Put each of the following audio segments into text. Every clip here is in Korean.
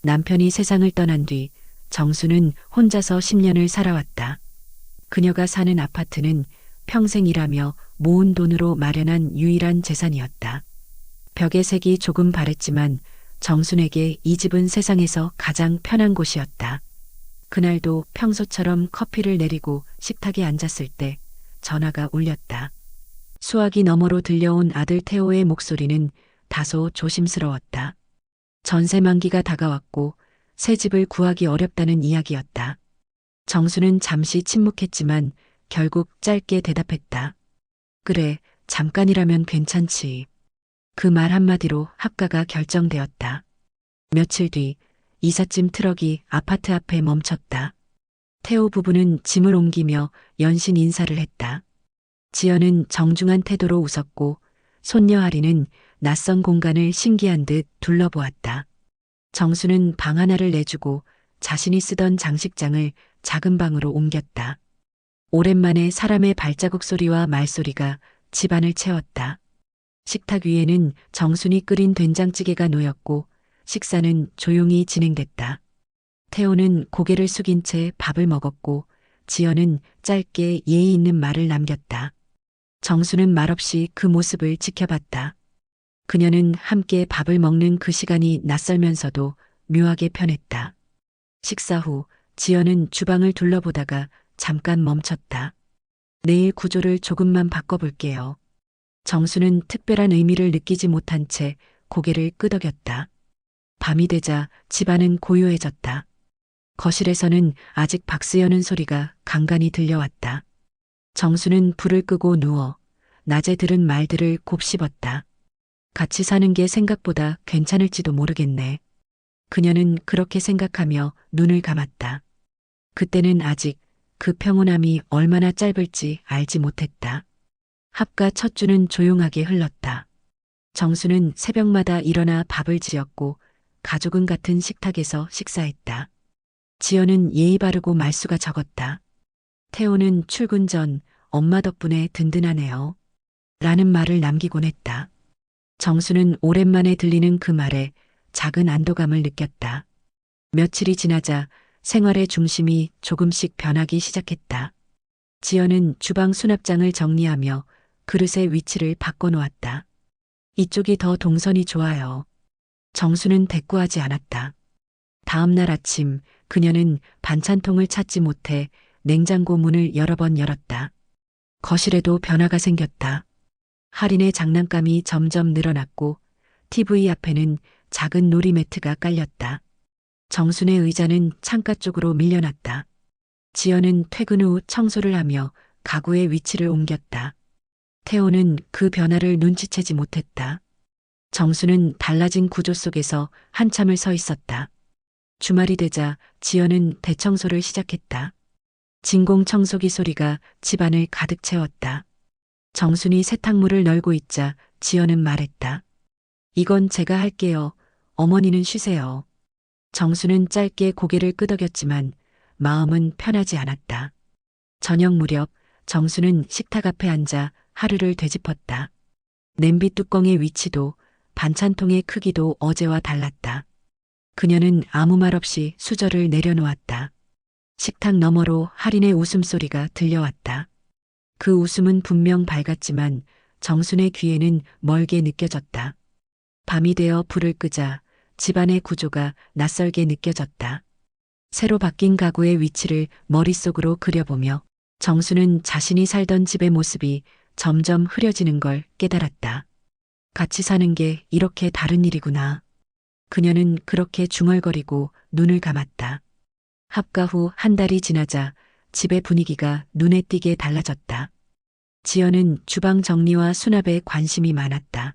남편이 세상을 떠난 뒤 정수는 혼자서 10년을 살아왔다. 그녀가 사는 아파트는 평생 일하며 모은 돈으로 마련한 유일한 재산이었다. 벽의 색이 조금 바랬지만 정순에게 이 집은 세상에서 가장 편한 곳이었다. 그날도 평소처럼 커피를 내리고 식탁에 앉았을 때 전화가 울렸다. 수화기 너머로 들려온 아들 태호의 목소리는 다소 조심스러웠다. 전세 만기가 다가왔고 새 집을 구하기 어렵다는 이야기였다. 정수는 잠시 침묵했지만 결국 짧게 대답했다. 그래, 잠깐이라면 괜찮지. 그 말 한마디로 합가가 결정되었다. 며칠 뒤 이삿짐 트럭이 아파트 앞에 멈췄다. 태호 부부는 짐을 옮기며 연신 인사를 했다. 지연은 정중한 태도로 웃었고 손녀 아리는 낯선 공간을 신기한 듯 둘러보았다. 정수는 방 하나를 내주고 자신이 쓰던 장식장을 작은 방으로 옮겼다. 오랜만에 사람의 발자국 소리와 말소리가 집안을 채웠다. 식탁 위에는 정순이 끓인 된장찌개가 놓였고 식사는 조용히 진행됐다. 태호는 고개를 숙인 채 밥을 먹었고 지연은 짧게 예의 있는 말을 남겼다. 정수는 말없이 그 모습을 지켜봤다. 그녀는 함께 밥을 먹는 그 시간이 낯설면서도 묘하게 편했다. 식사 후 지연은 주방을 둘러보다가 잠깐 멈췄다. 내일 구조를 조금만 바꿔볼게요. 정수는 특별한 의미를 느끼지 못한 채 고개를 끄덕였다. 밤이 되자 집안은 고요해졌다. 거실에서는 아직 박스 여는 소리가 간간히 들려왔다. 정수는 불을 끄고 누워 낮에 들은 말들을 곱씹었다. 같이 사는 게 생각보다 괜찮을지도 모르겠네. 그녀는 그렇게 생각하며 눈을 감았다. 그때는 아직 그 평온함이 얼마나 짧을지 알지 못했다. 합가 첫 주는 조용하게 흘렀다. 정수는 새벽마다 일어나 밥을 지었고 가족은 같은 식탁에서 식사했다. 지연은 예의 바르고 말수가 적었다. 태호는 출근 전 엄마 덕분에 든든하네요. 라는 말을 남기곤 했다. 정수는 오랜만에 들리는 그 말에 작은 안도감을 느꼈다. 며칠이 지나자 생활의 중심이 조금씩 변하기 시작했다. 지연은 주방 수납장을 정리하며 그릇의 위치를 바꿔놓았다. 이쪽이 더 동선이 좋아요. 정수는 대꾸하지 않았다. 다음 날 아침 그녀는 반찬통을 찾지 못해 냉장고 문을 여러 번 열었다. 거실에도 변화가 생겼다. 할인의 장난감이 점점 늘어났고 TV 앞에는 작은 놀이매트가 깔렸다. 정순의 의자는 창가 쪽으로 밀려났다. 지연은 퇴근 후 청소를 하며 가구의 위치를 옮겼다. 태호는 그 변화를 눈치채지 못했다. 정수는 달라진 구조 속에서 한참을 서 있었다. 주말이 되자 지연은 대청소를 시작했다. 진공 청소기 소리가 집안을 가득 채웠다. 정순이 세탁물을 널고 있자 지연은 말했다. 이건 제가 할게요. 어머니는 쉬세요. 정수는 짧게 고개를 끄덕였지만 마음은 편하지 않았다. 저녁 무렵 정수는 식탁 앞에 앉아 하루를 되짚었다. 냄비 뚜껑의 위치도 반찬통의 크기도 어제와 달랐다. 그녀는 아무 말 없이 수저를 내려놓았다. 식탁 너머로 할인의 웃음소리가 들려왔다. 그 웃음은 분명 밝았지만 정순의 귀에는 멀게 느껴졌다. 밤이 되어 불을 끄자 집안의 구조가 낯설게 느껴졌다. 새로 바뀐 가구의 위치를 머릿속으로 그려보며 정수는 자신이 살던 집의 모습이 점점 흐려지는 걸 깨달았다. 같이 사는 게 이렇게 다른 일이구나. 그녀는 그렇게 중얼거리고 눈을 감았다. 합가 후 한 달이 지나자 집의 분위기가 눈에 띄게 달라졌다. 지연은 주방 정리와 수납에 관심이 많았다.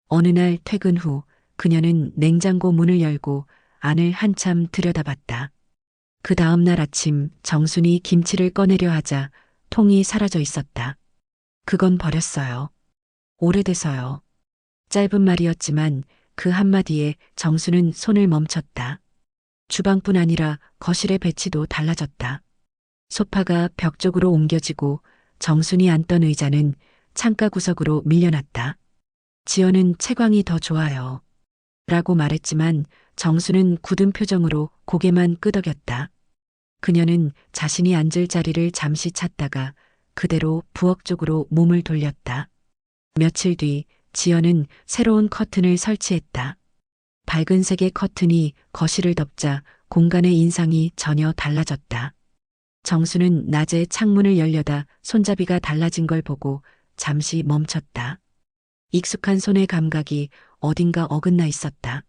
어느 날 퇴근 후 그녀는 냉장고 문을 열고 안을 한참 들여다봤다. 그 다음 날 아침 정순이 김치를 꺼내려 하자 통이 사라져 있었다. 그건 버렸어요. 오래돼서요. 짧은 말이었지만 그 한마디에 정수는 손을 멈췄다. 주방뿐 아니라 거실의 배치도 달라졌다. 소파가 벽 쪽으로 옮겨지고 정순이 앉던 의자는 창가 구석으로 밀려났다. 지연은 채광이 더 좋아요. 라고 말했지만 정수는 굳은 표정으로 고개만 끄덕였다. 그녀는 자신이 앉을 자리를 잠시 찾다가 그대로 부엌 쪽으로 몸을 돌렸다. 며칠 뒤 지연은 새로운 커튼을 설치했다. 밝은 색의 커튼이 거실을 덮자 공간의 인상이 전혀 달라졌다. 정수는 낮에 창문을 열려다 손잡이가 달라진 걸 보고 잠시 멈췄다. 익숙한 손의 감각이 어딘가 어긋나 있었다.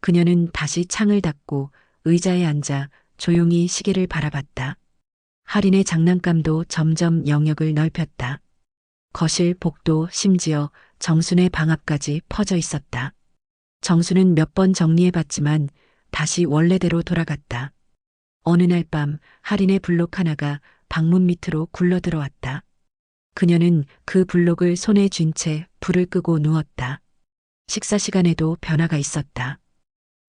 그녀는 다시 창을 닫고 의자에 앉아 조용히 시계를 바라봤다. 할인의 장난감도 점점 영역을 넓혔다. 거실, 복도, 심지어 정순의 방 앞까지 퍼져 있었다. 정수는 몇 번 정리해봤지만 다시 원래대로 돌아갔다. 어느 날 밤 할인의 블록 하나가 방문 밑으로 굴러들어왔다. 그녀는 그 블록을 손에 쥔 채 불을 끄고 누웠다. 식사 시간에도 변화가 있었다.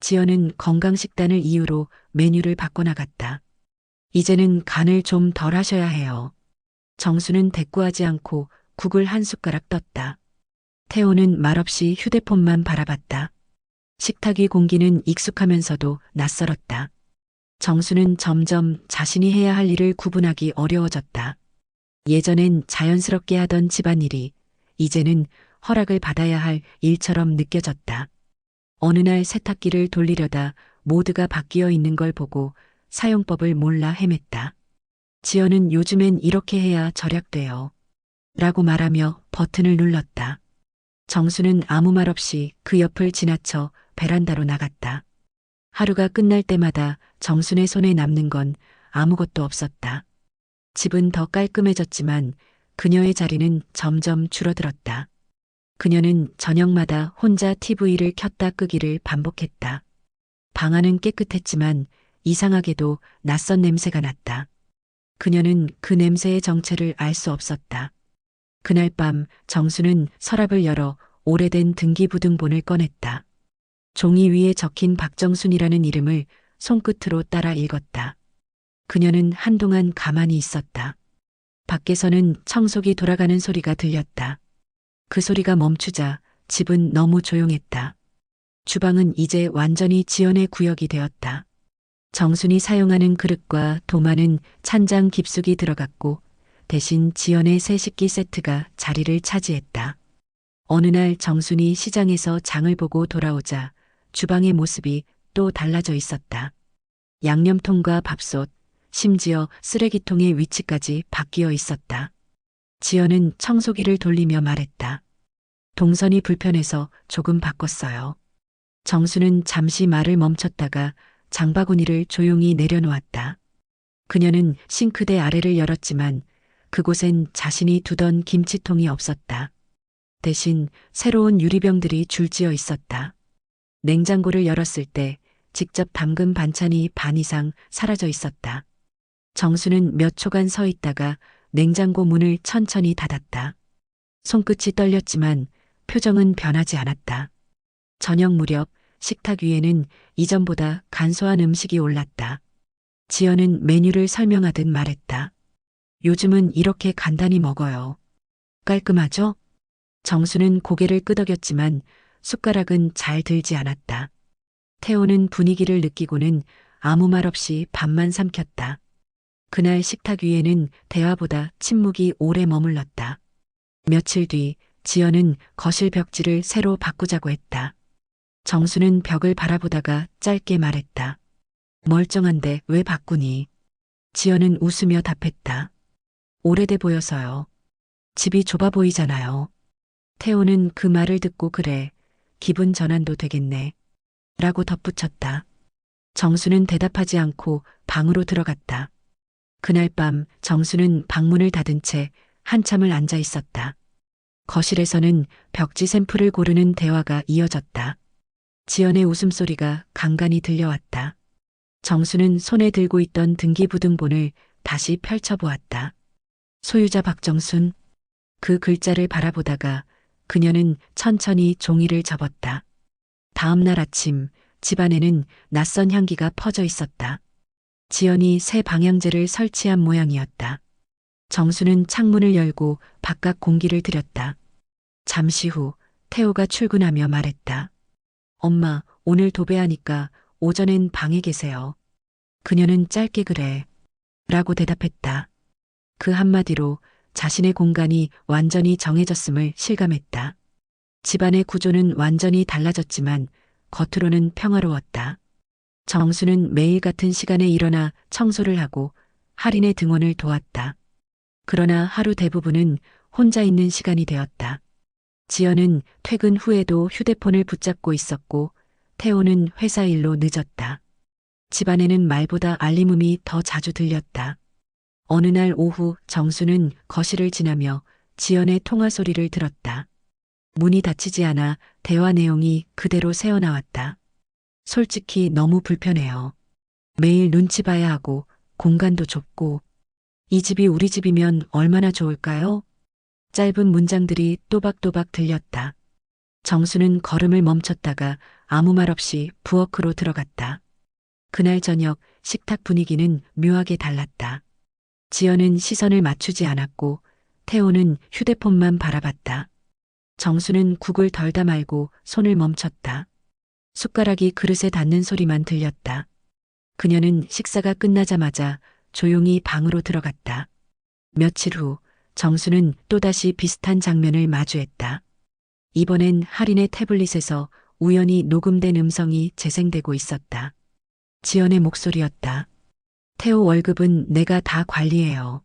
지연은 건강식단을 이유로 메뉴를 바꿔나갔다. 이제는 간을 좀 덜 하셔야 해요. 정수는 대꾸하지 않고 국을 한 숟가락 떴다. 태호는 말없이 휴대폰만 바라봤다. 식탁 위 공기는 익숙하면서도 낯설었다. 정수는 점점 자신이 해야 할 일을 구분하기 어려워졌다. 예전엔 자연스럽게 하던 집안일이 이제는 허락을 받아야 할 일처럼 느껴졌다. 어느 날 세탁기를 돌리려다 모드가 바뀌어 있는 걸 보고 사용법을 몰라 헤맸다. 지연은 요즘엔 이렇게 해야 절약돼요. 라고 말하며 버튼을 눌렀다. 정수는 아무 말 없이 그 옆을 지나쳐 베란다로 나갔다. 하루가 끝날 때마다 정순의 손에 남는 건 아무것도 없었다. 집은 더 깔끔해졌지만 그녀의 자리는 점점 줄어들었다. 그녀는 저녁마다 혼자 TV를 켰다 끄기를 반복했다. 방 안은 깨끗했지만 이상하게도 낯선 냄새가 났다. 그녀는 그 냄새의 정체를 알 수 없었다. 그날 밤 정수는 서랍을 열어 오래된 등기부등본을 꺼냈다. 종이 위에 적힌 박정순이라는 이름을 손끝으로 따라 읽었다. 그녀는 한동안 가만히 있었다. 밖에서는 청소기 돌아가는 소리가 들렸다. 그 소리가 멈추자 집은 너무 조용했다. 주방은 이제 완전히 지연의 구역이 되었다. 정순이 사용하는 그릇과 도마는 찬장 깊숙이 들어갔고 대신 지연의 새 식기 세트가 자리를 차지했다. 어느 날 정순이 시장에서 장을 보고 돌아오자 주방의 모습이 또 달라져 있었다. 양념통과 밥솥, 심지어 쓰레기통의 위치까지 바뀌어 있었다. 지연은 청소기를 돌리며 말했다. 동선이 불편해서 조금 바꿨어요. 정수는 잠시 말을 멈췄다가 장바구니를 조용히 내려놓았다. 그녀는 싱크대 아래를 열었지만 그곳엔 자신이 두던 김치통이 없었다. 대신 새로운 유리병들이 줄지어 있었다. 냉장고를 열었을 때 직접 담근 반찬이 반 이상 사라져 있었다. 정수는 몇 초간 서 있다가 냉장고 문을 천천히 닫았다. 손끝이 떨렸지만 표정은 변하지 않았다. 저녁 무렵 식탁 위에는 이전보다 간소한 음식이 올랐다. 지연은 메뉴를 설명하듯 말했다. 요즘은 이렇게 간단히 먹어요. 깔끔하죠? 정수는 고개를 끄덕였지만 숟가락은 잘 들지 않았다. 태호는 분위기를 느끼고는 아무 말 없이 밥만 삼켰다. 그날 식탁 위에는 대화보다 침묵이 오래 머물렀다. 며칠 뒤 지연은 거실 벽지를 새로 바꾸자고 했다. 정수는 벽을 바라보다가 짧게 말했다. 멀쩡한데 왜 바꾸니? 지연은 웃으며 답했다. 오래돼 보여서요. 집이 좁아 보이잖아요. 태호는 그 말을 듣고 그래. 기분 전환도 되겠네. 라고 덧붙였다. 정수는 대답하지 않고 방으로 들어갔다. 그날 밤 정수는 방문을 닫은 채 한참을 앉아 있었다. 거실에서는 벽지 샘플을 고르는 대화가 이어졌다. 지연의 웃음소리가 간간히 들려왔다. 정수는 손에 들고 있던 등기부등본을 다시 펼쳐보았다. 소유자 박정순. 그 글자를 바라보다가 그녀는 천천히 종이를 접었다. 다음 날 아침 집안에는 낯선 향기가 퍼져 있었다. 지연이 새 방향제를 설치한 모양이었다. 정수는 창문을 열고 바깥 공기를 들였다. 잠시 후 태호가 출근하며 말했다. 엄마, 오늘 도배하니까 오전엔 방에 계세요. 그녀는 짧게 그래. 라고 대답했다. 그 한마디로 자신의 공간이 완전히 정해졌음을 실감했다. 집안의 구조는 완전히 달라졌지만 겉으로는 평화로웠다. 정수는 매일 같은 시간에 일어나 청소를 하고 할인의 등원을 도왔다. 그러나 하루 대부분은 혼자 있는 시간이 되었다. 지연은 퇴근 후에도 휴대폰을 붙잡고 있었고 태호는 회사 일로 늦었다. 집안에는 말보다 알림음이 더 자주 들렸다. 어느 날 오후 정수는 거실을 지나며 지연의 통화 소리를 들었다. 문이 닫히지 않아 대화 내용이 그대로 새어나왔다. 솔직히 너무 불편해요. 매일 눈치 봐야 하고 공간도 좁고 이 집이 우리 집이면 얼마나 좋을까요? 짧은 문장들이 또박또박 들렸다. 정수는 걸음을 멈췄다가 아무 말 없이 부엌으로 들어갔다. 그날 저녁 식탁 분위기는 묘하게 달랐다. 지연은 시선을 맞추지 않았고 태호는 휴대폰만 바라봤다. 정수는 국을 덜다 말고 손을 멈췄다. 숟가락이 그릇에 닿는 소리만 들렸다. 그녀는 식사가 끝나자마자 조용히 방으로 들어갔다. 며칠 후 정수는 또다시 비슷한 장면을 마주했다. 이번엔 할인의 태블릿에서 우연히 녹음된 음성이 재생되고 있었다. 지연의 목소리였다. 태호 월급은 내가 다 관리해요.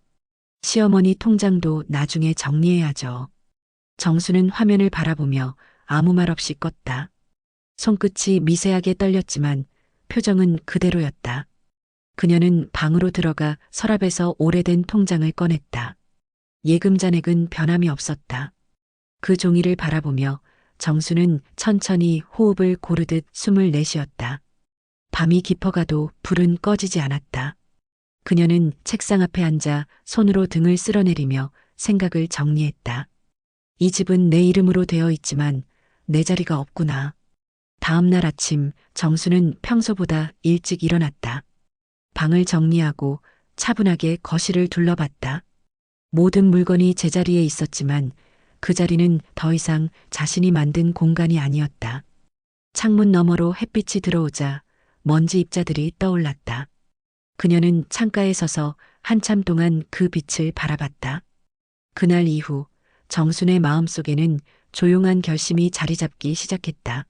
시어머니 통장도 나중에 정리해야죠. 정수는 화면을 바라보며 아무 말 없이 껐다. 손끝이 미세하게 떨렸지만 표정은 그대로였다. 그녀는 방으로 들어가 서랍에서 오래된 통장을 꺼냈다. 예금 잔액은 변함이 없었다. 그 종이를 바라보며 정수는 천천히 호흡을 고르듯 숨을 내쉬었다. 밤이 깊어가도 불은 꺼지지 않았다. 그녀는 책상 앞에 앉아 손으로 등을 쓸어내리며 생각을 정리했다. 이 집은 내 이름으로 되어 있지만 내 자리가 없구나. 다음 날 아침 정수는 평소보다 일찍 일어났다. 방을 정리하고 차분하게 거실을 둘러봤다. 모든 물건이 제자리에 있었지만 그 자리는 더 이상 자신이 만든 공간이 아니었다. 창문 너머로 햇빛이 들어오자 먼지 입자들이 떠올랐다. 그녀는 창가에 서서 한참 동안 그 빛을 바라봤다. 그날 이후 정순의 마음속에는 조용한 결심이 자리 잡기 시작했다.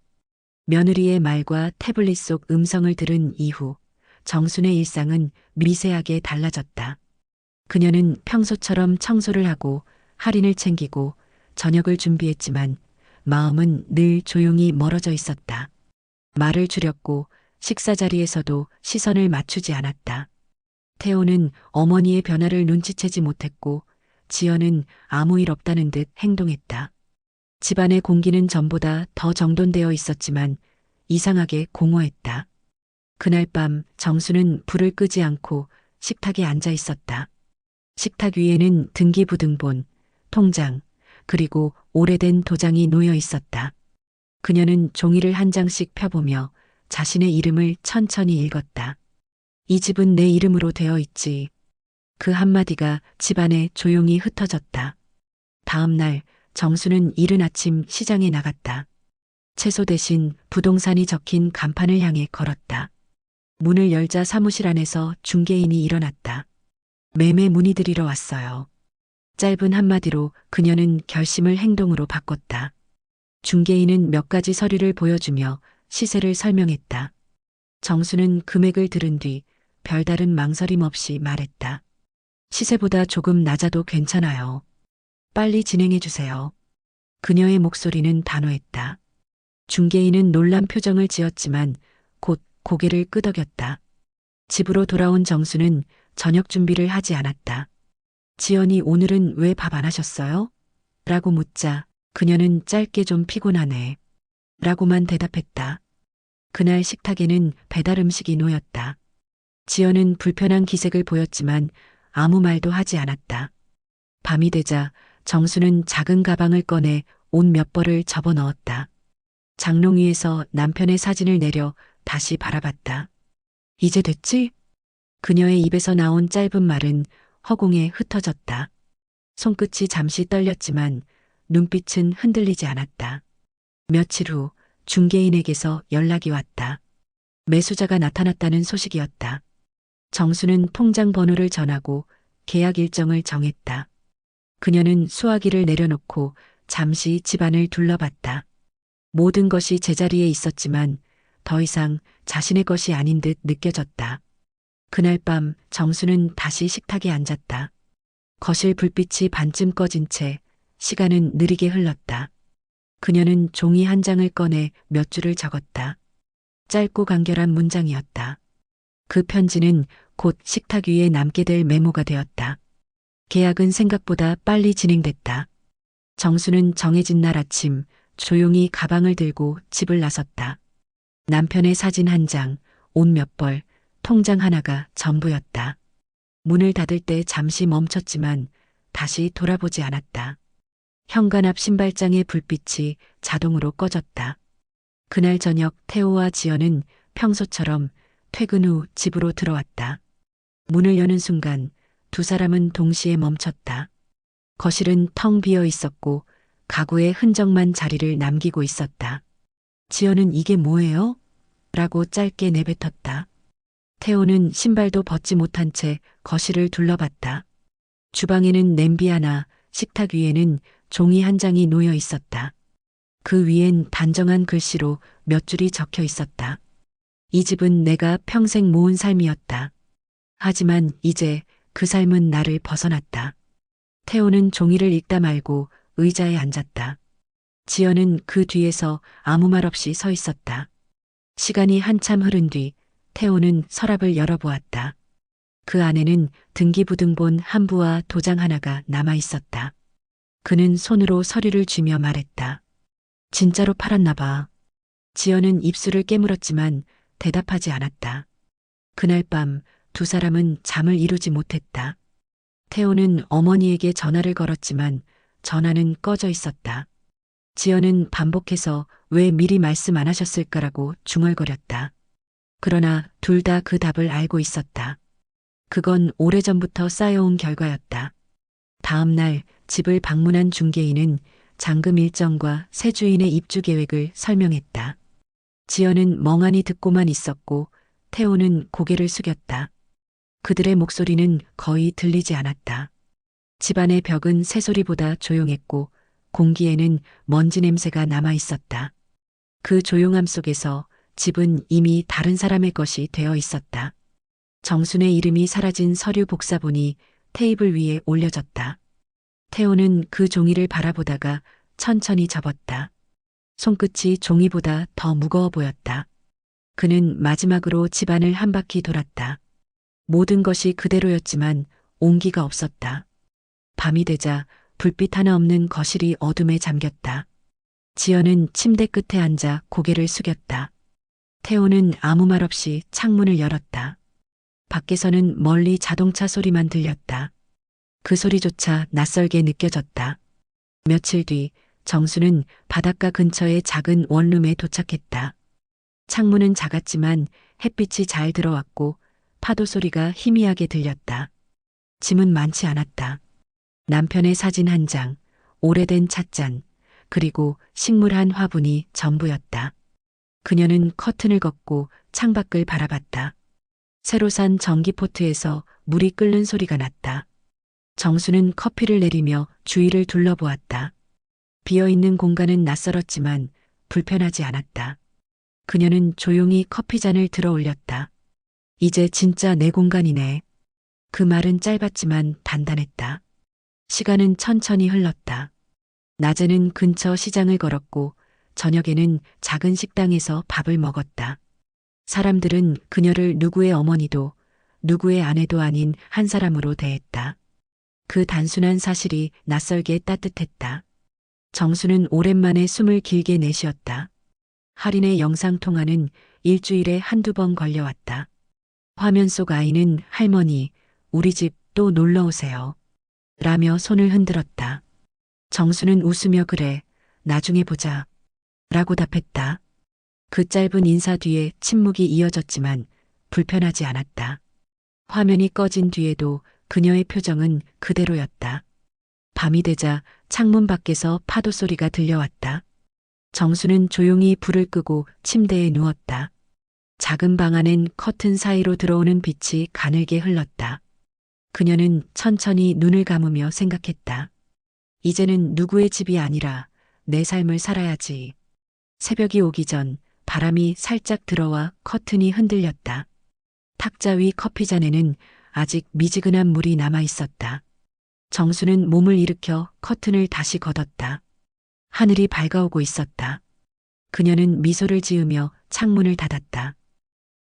며느리의 말과 태블릿 속 음성을 들은 이후 정순의 일상은 미세하게 달라졌다. 그녀는 평소처럼 청소를 하고 할인을 챙기고 저녁을 준비했지만 마음은 늘 조용히 멀어져 있었다. 말을 줄였고 식사 자리에서도 시선을 맞추지 않았다. 태호는 어머니의 변화를 눈치채지 못했고 지연은 아무 일 없다는 듯 행동했다. 집안의 공기는 전보다 더 정돈되어 있었지만 이상하게 공허했다. 그날 밤 정수는 불을 끄지 않고 식탁에 앉아 있었다. 식탁 위에는 등기부등본, 통장, 그리고 오래된 도장이 놓여 있었다. 그녀는 종이를 한 장씩 펴보며 자신의 이름을 천천히 읽었다. 이 집은 내 이름으로 되어 있지. 그 한마디가 집안에 조용히 흩어졌다. 다음 날 정수는 이른 아침 시장에 나갔다. 채소 대신 부동산이 적힌 간판을 향해 걸었다. 문을 열자 사무실 안에서 중개인이 일어났다. 매매 문의드리러 왔어요. 짧은 한마디로 그녀는 결심을 행동으로 바꿨다. 중개인은 몇 가지 서류를 보여주며 시세를 설명했다. 정수는 금액을 들은 뒤 별다른 망설임 없이 말했다. 시세보다 조금 낮아도 괜찮아요. 빨리 진행해 주세요. 그녀의 목소리는 단호했다. 중개인은 놀란 표정을 지었지만 곧 고개를 끄덕였다. 집으로 돌아온 정수는 저녁 준비를 하지 않았다. 지연이 오늘은 왜 밥 안 하셨어요? 라고 묻자 그녀는 짧게 좀 피곤하네. 라고만 대답했다. 그날 식탁에는 배달 음식이 놓였다. 지연은 불편한 기색을 보였지만 아무 말도 하지 않았다. 밤이 되자 정수는 작은 가방을 꺼내 옷 몇 벌을 접어 넣었다. 장롱 위에서 남편의 사진을 내려 다시 바라봤다. 이제 됐지? 그녀의 입에서 나온 짧은 말은 허공에 흩어졌다. 손끝이 잠시 떨렸지만 눈빛은 흔들리지 않았다. 며칠 후 중개인에게서 연락이 왔다. 매수자가 나타났다는 소식이었다. 정수는 통장 번호를 전하고 계약 일정을 정했다. 그녀는 수화기를 내려놓고 잠시 집안을 둘러봤다. 모든 것이 제자리에 있었지만 더 이상 자신의 것이 아닌 듯 느껴졌다. 그날 밤 정수는 다시 식탁에 앉았다. 거실 불빛이 반쯤 꺼진 채 시간은 느리게 흘렀다. 그녀는 종이 한 장을 꺼내 몇 줄을 적었다. 짧고 간결한 문장이었다. 그 편지는 곧 식탁 위에 남게 될 메모가 되었다. 계약은 생각보다 빨리 진행됐다. 정수는 정해진 날 아침 조용히 가방을 들고 집을 나섰다. 남편의 사진 한 장, 옷 몇 벌, 통장 하나가 전부였다. 문을 닫을 때 잠시 멈췄지만 다시 돌아보지 않았다. 현관 앞 신발장의 불빛이 자동으로 꺼졌다. 그날 저녁 태호와 지연은 평소처럼 퇴근 후 집으로 들어왔다. 문을 여는 순간 두 사람은 동시에 멈췄다. 거실은 텅 비어 있었고 가구의 흔적만 자리를 남기고 있었다. 지연은 이게 뭐예요? 라고 짧게 내뱉었다. 태호는 신발도 벗지 못한 채 거실을 둘러봤다. 주방에는 냄비 하나, 식탁 위에는 종이 한 장이 놓여 있었다. 그 위엔 단정한 글씨로 몇 줄이 적혀 있었다. 이 집은 내가 평생 모은 삶이었다. 하지만 이제 그 삶은 나를 벗어났다. 태호는 종이를 읽다 말고 의자에 앉았다. 지연은 그 뒤에서 아무 말 없이 서 있었다. 시간이 한참 흐른 뒤 태호는 서랍을 열어보았다. 그 안에는 등기부등본 한 부와 도장 하나가 남아 있었다. 그는 손으로 서류를 쥐며 말했다. 진짜로 팔았나 봐. 지연은 입술을 깨물었지만 대답하지 않았다. 그날 밤 두 사람은 잠을 이루지 못했다. 태호는 어머니에게 전화를 걸었지만 전화는 꺼져 있었다. 지연은 반복해서 왜 미리 말씀 안 하셨을까라고 중얼거렸다. 그러나 둘 다 그 답을 알고 있었다. 그건 오래전부터 쌓여온 결과였다. 다음 날 집을 방문한 중개인은 잔금 일정과 새 주인의 입주 계획을 설명했다. 지연은 멍하니 듣고만 있었고 태호는 고개를 숙였다. 그들의 목소리는 거의 들리지 않았다. 집안의 벽은 새소리보다 조용했고 공기에는 먼지 냄새가 남아 있었다. 그 조용함 속에서 집은 이미 다른 사람의 것이 되어 있었다. 정순의 이름이 사라진 서류 복사본이 테이블 위에 올려졌다. 태호는 그 종이를 바라보다가 천천히 접었다. 손끝이 종이보다 더 무거워 보였다. 그는 마지막으로 집안을 한 바퀴 돌았다. 모든 것이 그대로였지만 온기가 없었다. 밤이 되자 불빛 하나 없는 거실이 어둠에 잠겼다. 지연은 침대 끝에 앉아 고개를 숙였다. 태호는 아무 말 없이 창문을 열었다. 밖에서는 멀리 자동차 소리만 들렸다. 그 소리조차 낯설게 느껴졌다. 며칠 뒤 정수는 바닷가 근처의 작은 원룸에 도착했다. 창문은 작았지만 햇빛이 잘 들어왔고 파도 소리가 희미하게 들렸다. 짐은 많지 않았다. 남편의 사진 한 장, 오래된 찻잔, 그리고 식물 한 화분이 전부였다. 그녀는 커튼을 걷고 창밖을 바라봤다. 새로 산 전기포트에서 물이 끓는 소리가 났다. 정수는 커피를 내리며 주위를 둘러보았다. 비어있는 공간은 낯설었지만 불편하지 않았다. 그녀는 조용히 커피잔을 들어 올렸다. 이제 진짜 내 공간이네. 그 말은 짧았지만 단단했다. 시간은 천천히 흘렀다. 낮에는 근처 시장을 걸었고 저녁에는 작은 식당에서 밥을 먹었다. 사람들은 그녀를 누구의 어머니도 누구의 아내도 아닌 한 사람으로 대했다. 그 단순한 사실이 낯설게 따뜻했다. 정수는 오랜만에 숨을 길게 내쉬었다. 할인의 영상통화는 일주일에 한두 번 걸려왔다. 화면 속 아이는 할머니, 우리 집 또 놀러 오세요. 라며 손을 흔들었다. 정수는 웃으며 그래, 나중에 보자. 라고 답했다. 그 짧은 인사 뒤에 침묵이 이어졌지만 불편하지 않았다. 화면이 꺼진 뒤에도 그녀의 표정은 그대로였다. 밤이 되자 창문 밖에서 파도 소리가 들려왔다. 정수는 조용히 불을 끄고 침대에 누웠다. 작은 방 안엔 커튼 사이로 들어오는 빛이 가늘게 흘렀다. 그녀는 천천히 눈을 감으며 생각했다. 이제는 누구의 집이 아니라 내 삶을 살아야지. 새벽이 오기 전 바람이 살짝 들어와 커튼이 흔들렸다. 탁자 위 커피잔에는 아직 미지근한 물이 남아 있었다. 정수는 몸을 일으켜 커튼을 다시 걷었다. 하늘이 밝아오고 있었다. 그녀는 미소를 지으며 창문을 닫았다.